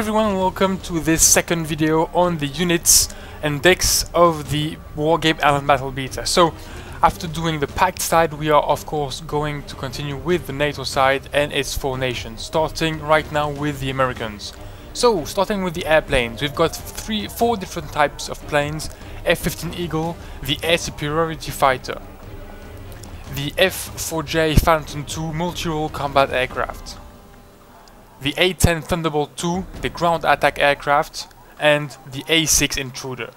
everyone, and welcome to this second video on the units and decks of the Wargame Airland Battle Beta. So, after doing the Pact side, we are of course going to continue with the Nato side and its 4 nations, starting right now with the Americans. So, starting with the airplanes, we've got 4 different types of planes: F-15 Eagle, the Air Superiority Fighter, the F-4J Phantom II multi-role combat aircraft, the A-10 Thunderbolt II, the ground attack aircraft, and the A-6 Intruder,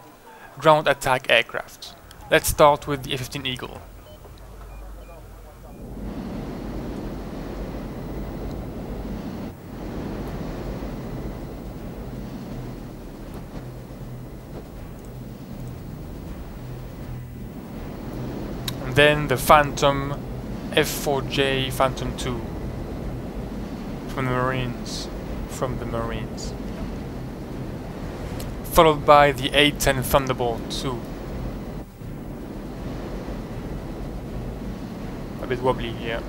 ground attack aircraft. Let's start with the F-15 Eagle. And then the Phantom F-4J Phantom II. From the Marines. Followed by the A-10 Thunderbolt II. A bit wobbly here.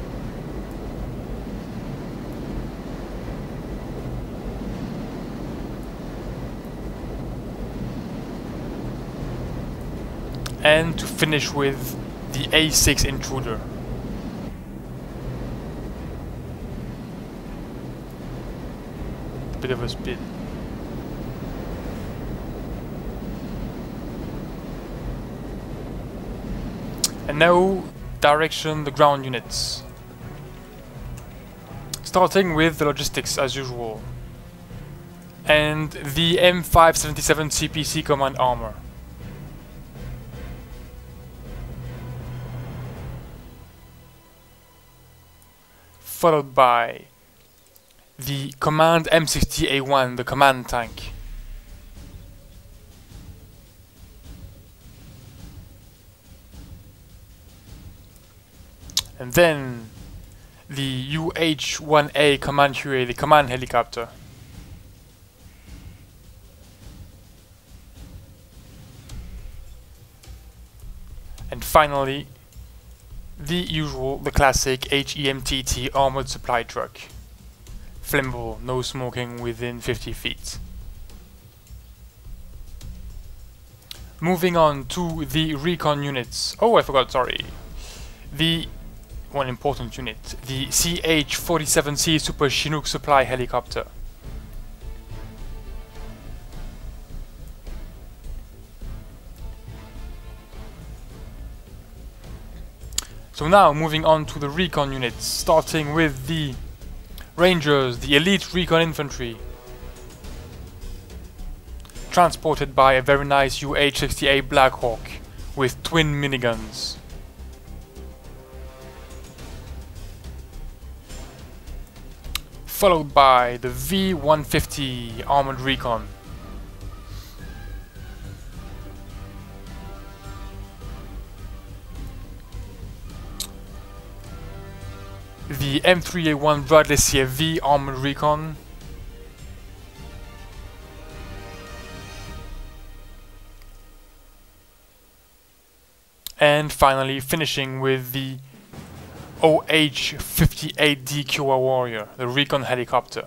And to finish with the A-6 Intruder. Bit of a spin. And now, direction the ground units. Starting with the logistics as usual. And the M577 CPC Command Armor. Followed by the Command M60A1, the command tank. And then the UH-1A Command QA, the command helicopter. And finally, the classic HEMTT armored supply truck. Flammable, no smoking within 50 feet. Moving on to the recon units. Oh, I forgot, sorry. The one important unit, the CH-47C Super Chinook supply helicopter. So now moving on to the recon units, starting with the Rangers, the elite recon infantry, transported by a very nice UH-68 Blackhawk with twin miniguns. Followed by the V-150 armored recon. The M3A1 Bradley CFV armored recon. And finally finishing with the OH-58D Kiowa Warrior, the recon helicopter.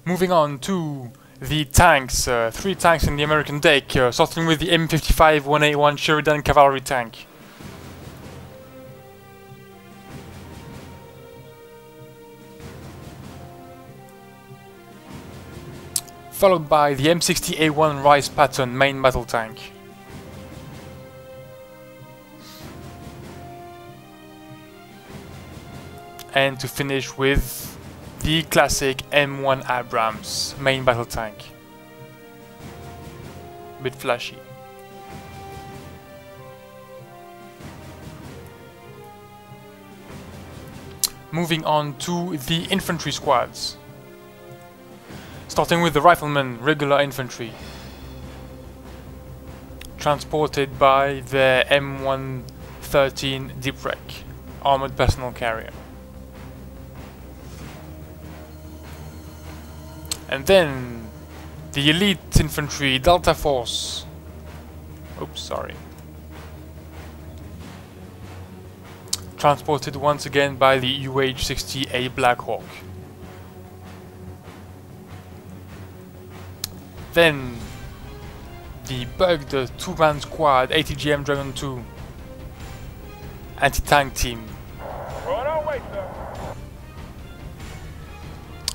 Moving on to the tanks, 3 tanks in the American deck, starting with the M55 1A1 Sheridan cavalry tank. Followed by the M60A1 R.U.S.E pattern main battle tank. And to finish with the classic M1 Abrams main battle tank. A bit flashy. Moving on to the infantry squads. Starting with the riflemen, regular infantry. Transported by the M113 Deep-Wreck armored personnel carrier. And then the elite infantry Delta Force. Oops, sorry. transported once again by the UH-60A Black Hawk. Then the bugged two-man squad ATGM Dragon 2 anti-tank team,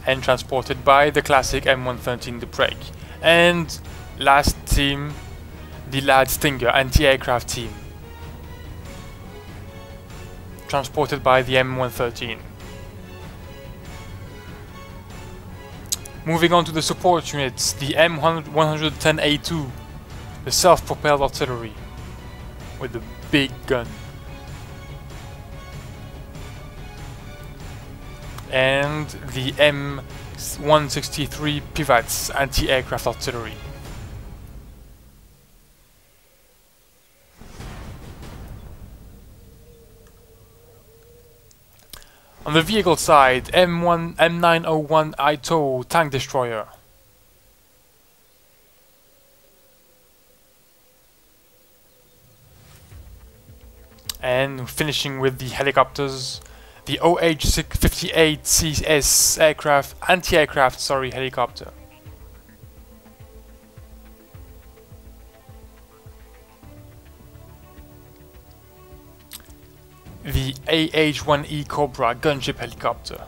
and transported by the classic M113 the Prague. And last team, the Lad Stinger anti-aircraft team, transported by the M113. Moving on to the support units, the M110A2, the self-propelled artillery with the big gun, and the M163 Pivots anti-aircraft artillery. On the vehicle side, M901 Ito tank destroyer, and finishing with the helicopters, the OH-58CS anti-aircraft helicopter, the AH-1E Cobra gunship helicopter,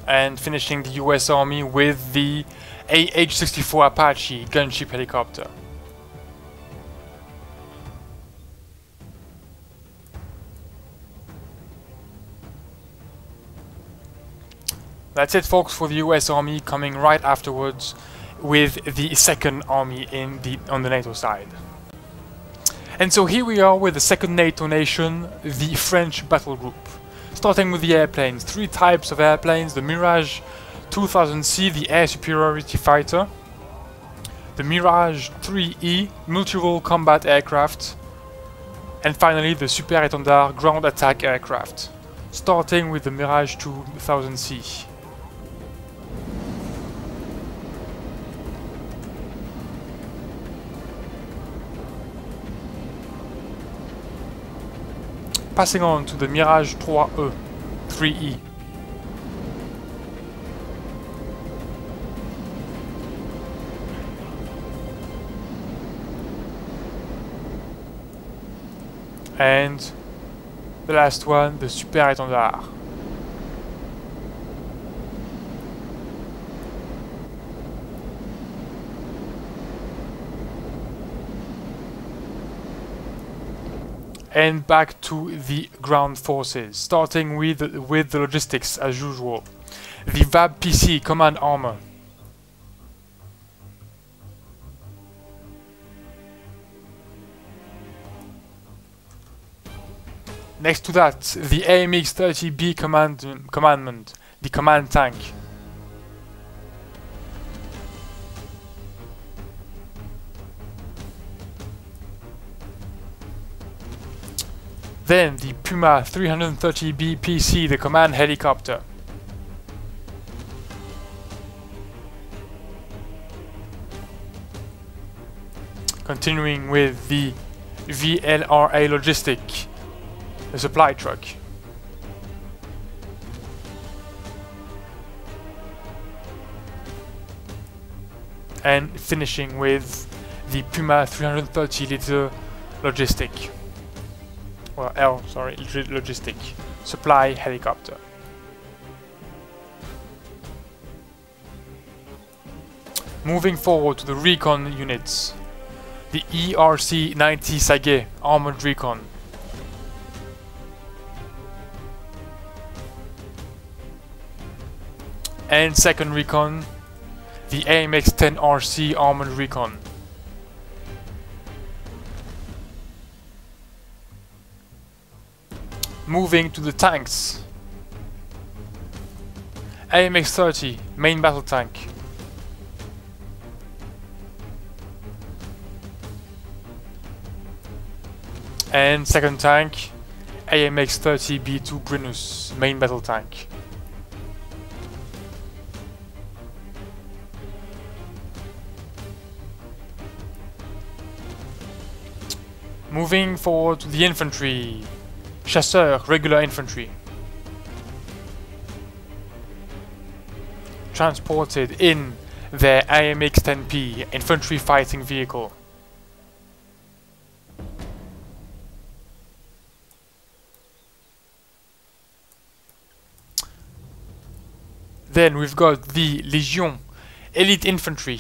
and finishing the US Army with the AH-64 Apache gunship helicopter. That's it, folks, for the US Army, coming right afterwards with the second army on the NATO side. And so here we are with the second NATO nation, the French battle group. Starting with the airplanes, three types of airplanes: the Mirage 2000C, the air superiority fighter, the Mirage 3E, multi-role combat aircraft, and finally the Super Étendard ground attack aircraft. Starting with the Mirage 2000C. Passing on to the Mirage 3E, 3E. And the last one, the Super Étendard. And back to the ground forces, starting with the logistics as usual. The WAB PC command armor. Next to that, the AMX-30B commandment, the command tank. Then the Puma 330B PC, the command helicopter. Continuing with the VLRA Logistic, the supply truck. And finishing with the Puma 330 liter logistic. Well, logistic supply helicopter. Moving forward to the recon units, the ERC-90 Sage armored recon, and second recon, the AMX-10RC armored recon. Moving to the tanks, AMX-30 main battle tank, and second tank, AMX-30B2 Brennus main battle tank. Moving forward to the infantry. Chasseurs, regular infantry. Transported in their AMX-10P infantry fighting vehicle. Then we've got the Légion Elite Infantry.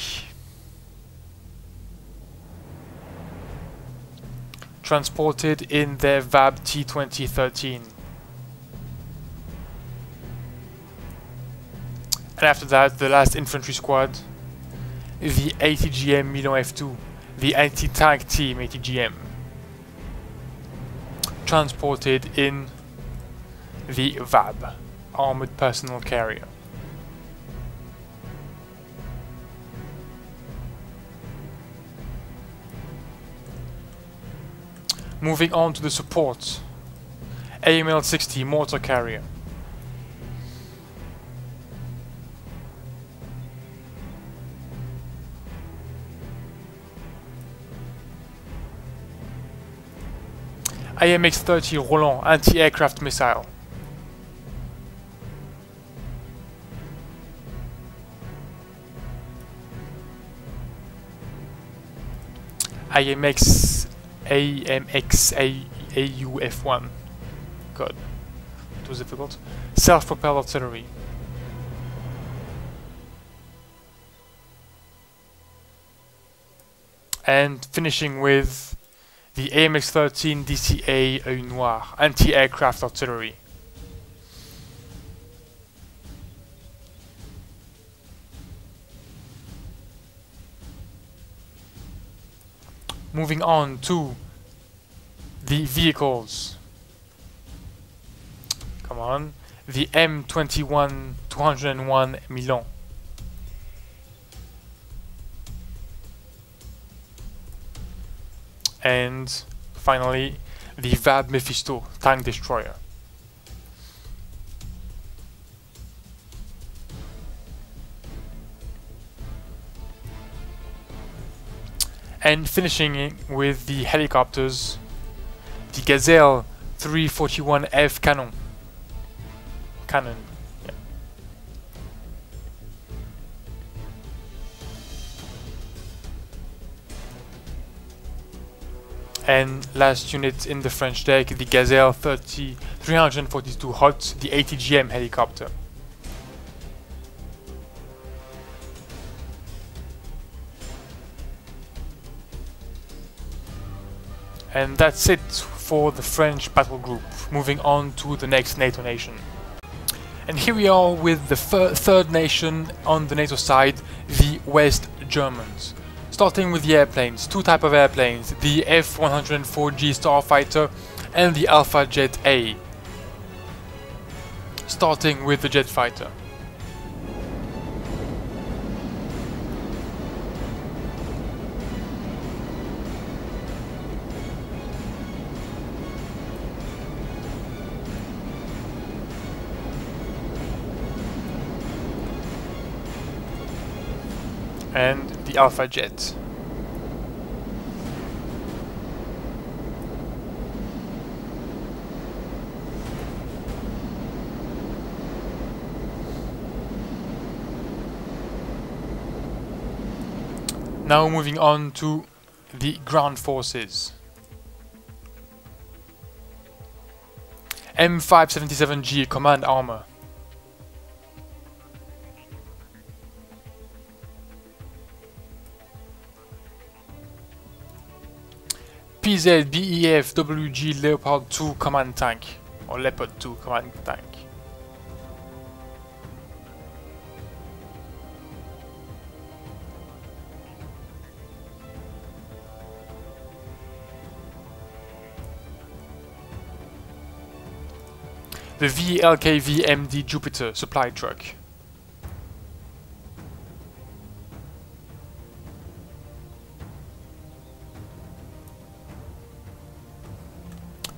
Transported in their WAB T-2013. And after that, the last infantry squad, the ATGM Milan F2, the anti-tank team ATGM. Transported in the WAB, Armored Personnel Carrier. Moving on to the support, AML-60 Mortar Carrier. AMX-30 Roland anti-aircraft missile. AUF-1. God, it was difficult. Self-propelled artillery. And finishing with the AMX-13 DCA R.U.S.E anti-aircraft artillery. Moving on to the vehicles. Come on. The M21-201 Milan. And finally, the WAB Mephisto tank destroyer. And finishing with the helicopters, the Gazelle 341F cannon. Yeah. And last unit in the French deck, the Gazelle 342 Hot, the ATGM helicopter. And that's it for the French battle group. Moving on to the next NATO nation. And here we are with the third nation on the NATO side, the West Germans. Starting with the airplanes, two types of airplanes, the F-104G Starfighter and the Alpha Jet A. Starting with the jet fighter. And the Alpha Jet. Now moving on to the ground forces. M577G Command Armor. PZ-BEF-WG Leopard 2 Command Tank, or Leopard 2 Command Tank. The VLKV-MD Jupiter supply truck.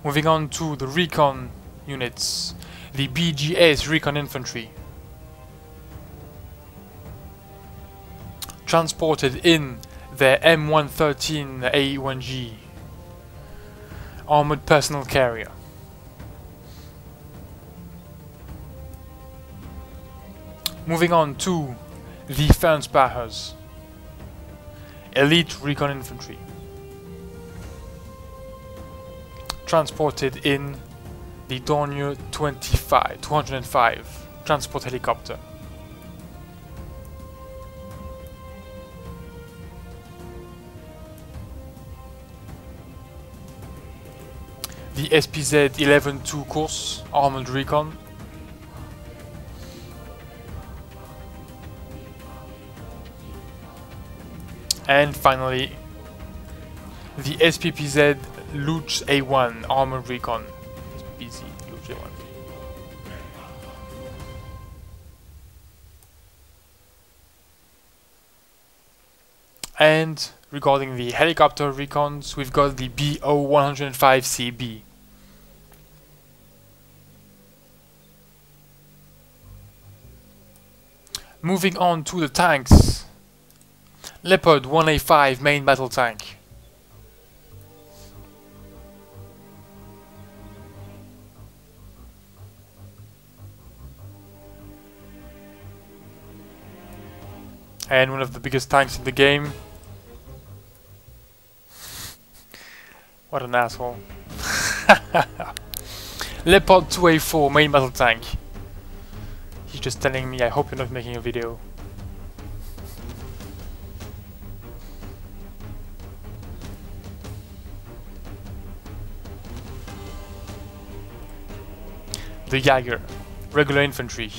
Moving on to the recon units, the BGS Recon Infantry. Transported in their M113A1G. armored personal carrier. Moving on to the Fernsprachers, elite recon infantry, transported in the Dornier 205 transport helicopter. The SPZ 11-2 course armored recon. And finally, the SPPZ Luch A1 armored recon. SPPZ Luch A1. And regarding the helicopter recons, we've got the BO-105CB. Moving on to the tanks. Leopard 1A5 main battle tank. And one of the biggest tanks in the game. What an asshole. Leopard 2A4 main battle tank. He's just telling me, I hope you're not making a video. The Jaeger, regular infantry.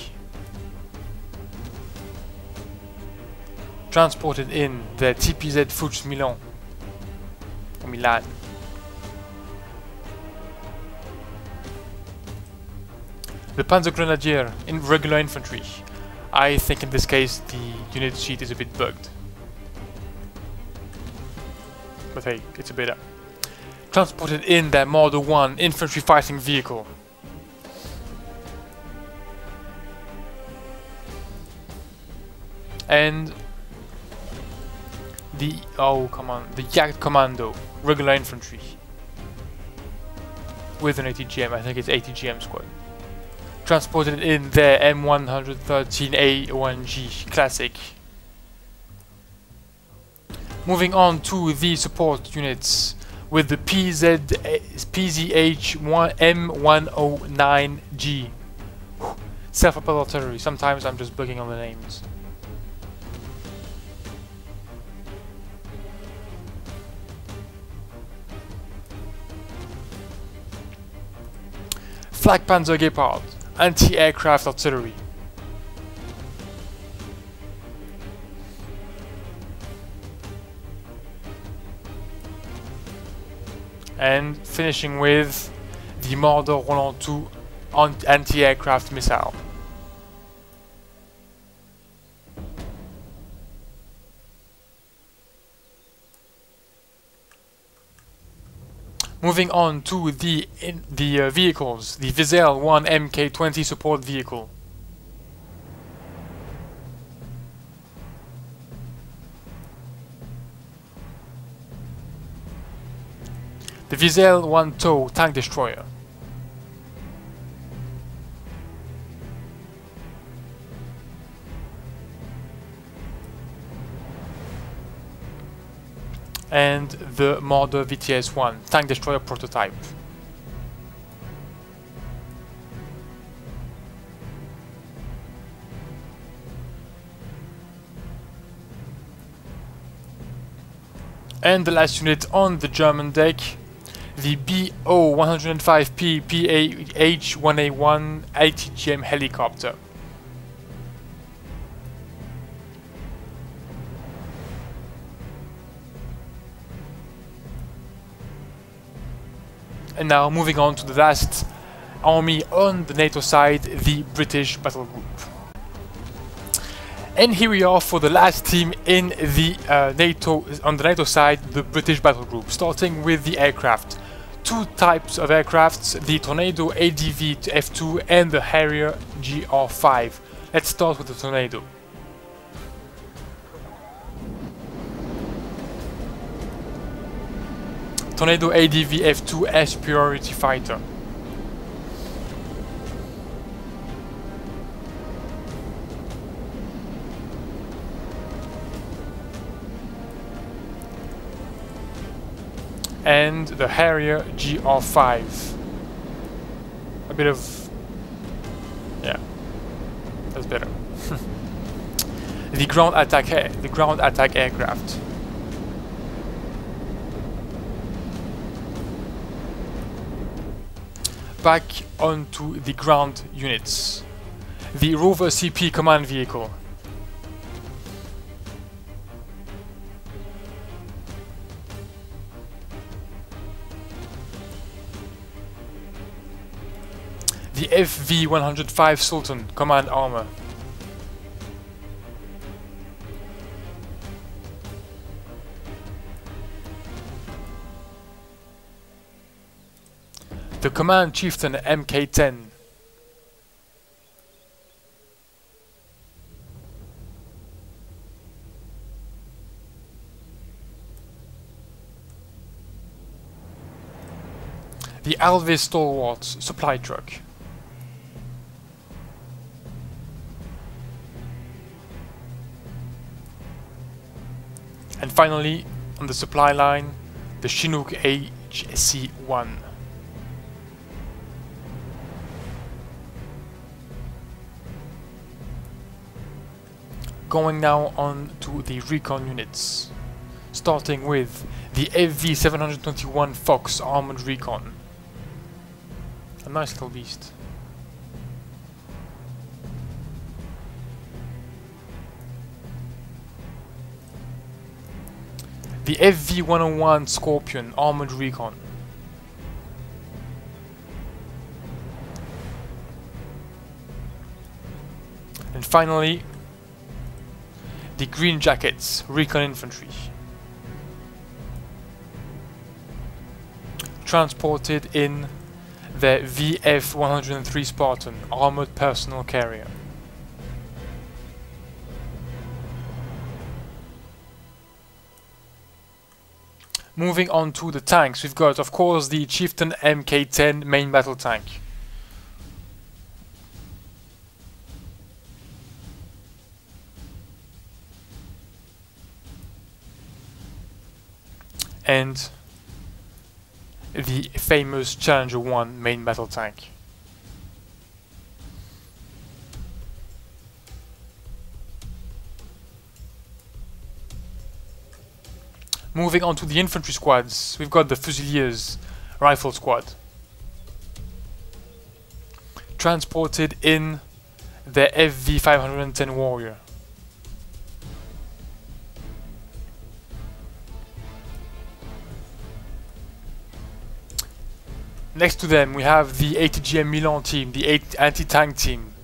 Transported in the TPZ Fuchs Milan. Or Milan. The Panzer Grenadier in regular infantry. I think in this case the unit sheet is a bit bugged. But hey, it's a beta. Transported in their Model 1 infantry fighting vehicle. And the, oh come on, the Jagd Commando, regular infantry. With an ATGM, I think it's ATGM squad. Transported in their M113A1G Classic. Moving on to the support units with the PZH M109G. Self-propelled artillery, sometimes I'm just bugging on the names. Flak Panzer Gepard, anti-aircraft artillery. And finishing with the Marder Roland 2 anti-aircraft missile. Moving on to the vehicles, the Vizel 1 MK20 support vehicle. The Vizel 1 TOW tank destroyer. And the Marder VTS-1 tank destroyer prototype. And the last unit on the German deck, the BO-105P PH-1A1 ATGM helicopter. And now moving on to the last army on the NATO side, the British battle group. And here we are for the last team in the NATO, on the NATO side, the British battle group, starting with the aircraft. Two types of aircrafts, the Tornado ADV F2 and the Harrier GR5. Let's start with the Tornado. Tornado ADV F2S Priority Fighter. And the Harrier GR5. A bit of... yeah, that's better. the ground attack aircraft. Back onto the ground units. The Rover CP command vehicle. The FV-105 Sultan command armor. The Command Chieftain Mk-10. The R.U.S.E Stalwart supply truck. And finally, on the supply line, the Chinook HC-1. Going now on to the recon units, starting with the FV-721 Fox Armored Recon. A nice little beast. The FV-101 Scorpion Armored Recon. And finally, the Green Jackets Recon Infantry. Transported in the VF-103 Spartan Armored Personnel Carrier. Moving on to the tanks, we've got, of course, the Chieftain Mk-10 main battle tank. And the famous Challenger 1 main battle tank. Moving on to the infantry squads, we've got the Fusiliers Rifle Squad. Transported in the FV-510 Warrior. Next to them we have the ATGM Milan team, the anti-tank team.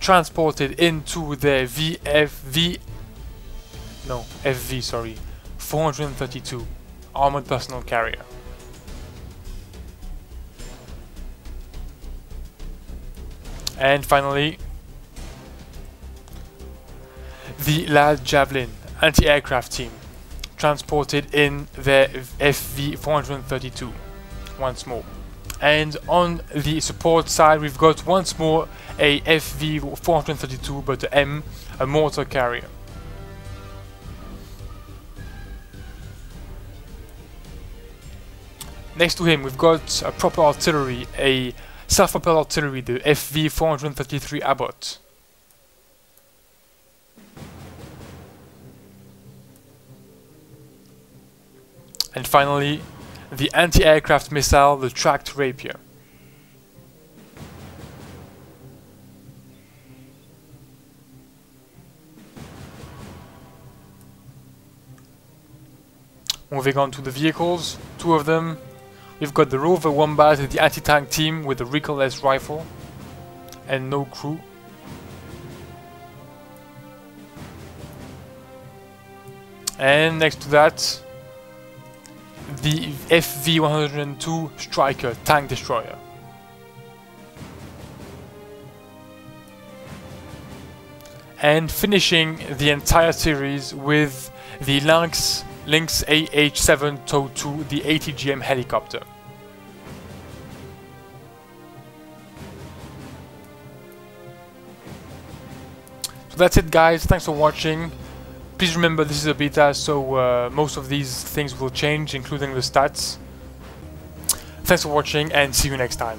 Transported into the FV 432 Armored Personnel Carrier. And finally, the LAD Javelin anti-aircraft team, transported in the FV 432 once more. And on the support side we've got once more a FV 432 but a mortar carrier. Next to him we've got a proper artillery, a self-propelled artillery, the FV 433 Abbott. And finally, the anti-aircraft missile, the tracked Rapier. Moving on to the vehicles, two of them. We've got the Rover Wombat, the anti-tank team with the recoilless rifle and no crew. And next to that, the FV-102 Striker tank destroyer. And finishing the entire series with the Lynx Lynx AH-7 towed to the ATGM helicopter. So that's it, guys. Thanks for watching. Please remember this is a beta, so most of these things will change, including the stats. Thanks for watching and see you next time.